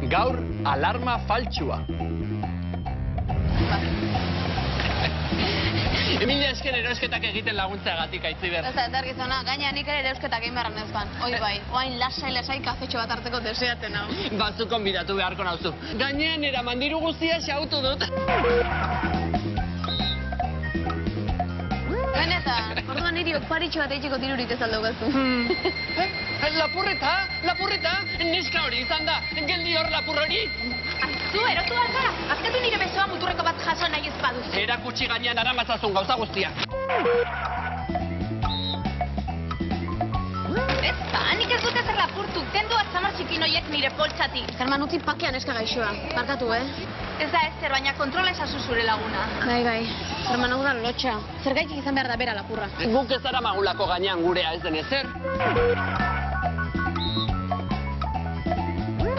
Gaur alarma faltsua. Emilia esker erosketak egiten laguntzeagatik, Aitziber. Ez da, etorkizuna, gaina nik ere eusketak egin beharra neuzkan. Hoi bai, oain lasai kafetxo bat hartzeko deseatzen hau. Batzuk konbidatu beharko nauzu. Gainean eraman diru guztia xautu dut. Benetan, orduan niri oparitxo bat eitxeko dirurik ez aldaukazu. Lapurreta, neska hori izan da, geldi hor lapur hori. Zu, erotu alzara, azkatu nire besoa muturreko bat jaso nahi ez baduzu. Erakutsi gainean aramatzazun gauza guztia. Ez da, nik ez dute zer lapurtu, kendu atzamar txikin horiek nire poltsatik. German utzi pakean eska gaixoa, barkatu, Ez da ezer, baina kontrola esazu zure laguna. Bai, German hau da lotxa. Zergaitik izan behar da bera lapurra. Guk ez ara magulako gainean gurea ez den ezer.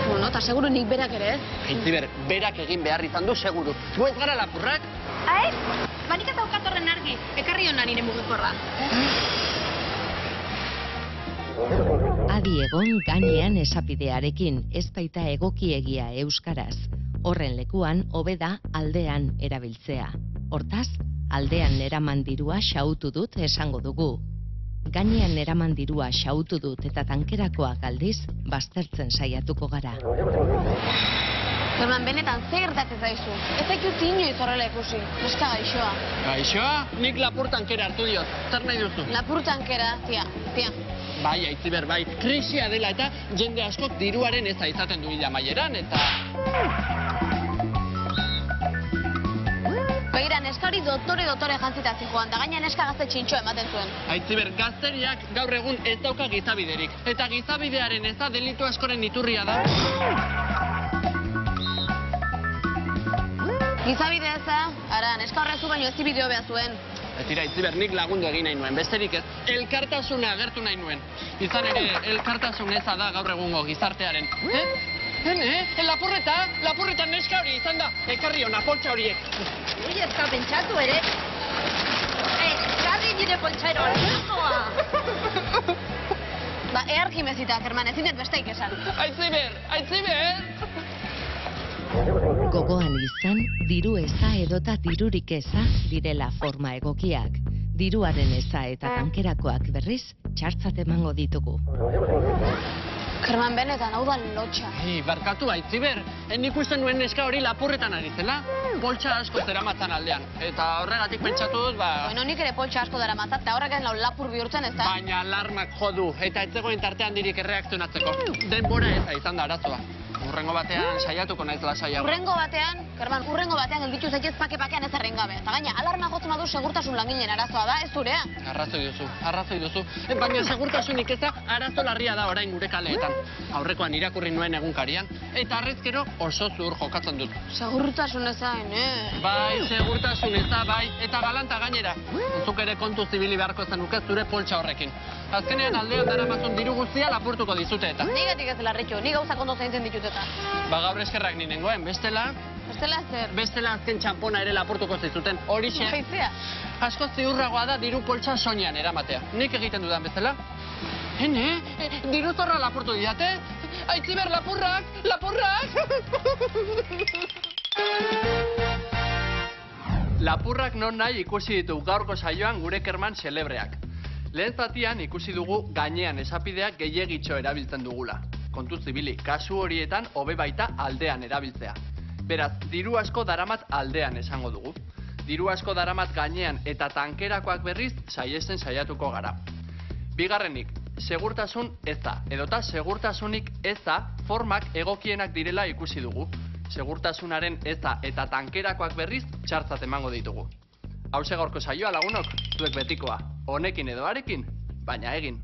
Bueno, eta seguru nik berak ere, ez? Aitziber, berak egin behar izan du seguru. Gu ez gara lapurrak? Ez? Banik eta ukatorren argi, ekarri hona nire mugikorra. Adi egon gainean esapidearekin, ez baita egokiegia euskaraz. Horren lekuan, hobeda aldean erabiltzea. Hortaz, aldean eraman dirua xautu dut esango dugu. Gainean eraman dirua xautu dut eta tankerakoak aldiz, baztertzen saiatuko gara. German, benetan, ze gertatzen zaizu? Ez zaitut inoiz horrela ikusi, neska gaixoa. Gaixoa? Nik lapur tankera hartu diot. Zer nahi duzu? Lapur tankera, tia. Bai, Aitziber, bai. Krisia dela eta jende askok diruaren eza izaten du hilamaieran, eta... Begira, neska hori dotore jantzita zijoan, da gaina neska gazte txintxo ematen zuen. Aitziber, gazteriak gaur egun ez dauka gizabiderik. Eta gizabidearen eza delitu askoren iturria da. Gizabide eza, ara, neska horrezu baino ez bideo behar zuen. Tira, Aitziber, nik lagundu egin nahi nuen, besterik ez. Elkartasuna agertu nahi nuen. Izan ere, elkartasun eza da gaur egungo gizartearen. Lapurreta neska hori izan da. Ekarri hona, poltsa horiek. Ui, ez ka pentsatu ere. Garri nire poltsairoa, nirkoa. Ba, earki mezita, German, ezin dut besteik esan. Aitziber! Gogoan izan, diru eza edota dirurik eza direla forma egokiak. Diruaren eza eta tankerakoak berriz, txartzat emango ditugu. German, benetan, hau da lotxa. Barkatu, Aitziber, nik usten nuen neska hori lapurretan ari zela. Poltsa asko zeramatzan aldean, eta horregatik pentsatu dut, Bueno, nik ere poltsa asko daramatzat, eta horrek ez lau lapur bihurtzen, ez da? Baina alarmak jodu, eta ez zegoen tartean dirik erreakzionatzeko. Denbora eza izan da arazoa. Urrengo batean saiatuko naiz lasaiago. Urrengo batean, German, gelditu zaitez pake-pakean ez errengabe. Eta gaina, alarma jotzen badu segurtasun langileen arazoa da, ez zurea? Arrazoi duzu. Baina segurtasunik eza arazo larria da orain gure kaleetan. Aurrekoan irakurri nuen egunkarian, eta arrezkero oso zuhur jokatzen dut. Segurtasun ezain, Bai, segurtasun eza, bai, eta galanta gainera. Zuk ere kontu zibili beharko zenuke zure poltsa horrekin. Azkenean aldean daramatzun diru guztia lapurtuko dizute eta. Nigatik ez larritxo, ni gauzak ondo zaintzen ditut eta. Ba, gaur eskerrak ninengoen, bestela... Bestela zer? Bestela azken txampona ere lapurtuko zizuten, horixe. Baitzea. Asko ziurragoa da diru poltsa soinean eramatea. Nik egiten dudan bezala. Diru zorra lapurtu didate? Aitziber, lapurrak! Lapurrak non nahi ikusi ditu gaurko saioan gure Kerman celebreak. Lehen zatian ikusi dugu gainean esapideak gehiegitxo erabiltzen dugula. Kontu zibili, kasu horietan hobe baita aldean erabiltzea. Beraz, diru asko daramat aldean esango dugu. Diru asko daramat gainean eta tankerakoak berriz saiesten saiatuko gara. Bigarrenik, segurtasun eza, edota segurtasunik eza formak egokienak direla ikusi dugu. Segurtasunaren eza eta tankerakoak berriz txartzat emango ditugu. Hauze gaurko saioa lagunok, zuek betikoa, honekin edo harekin, baina egin.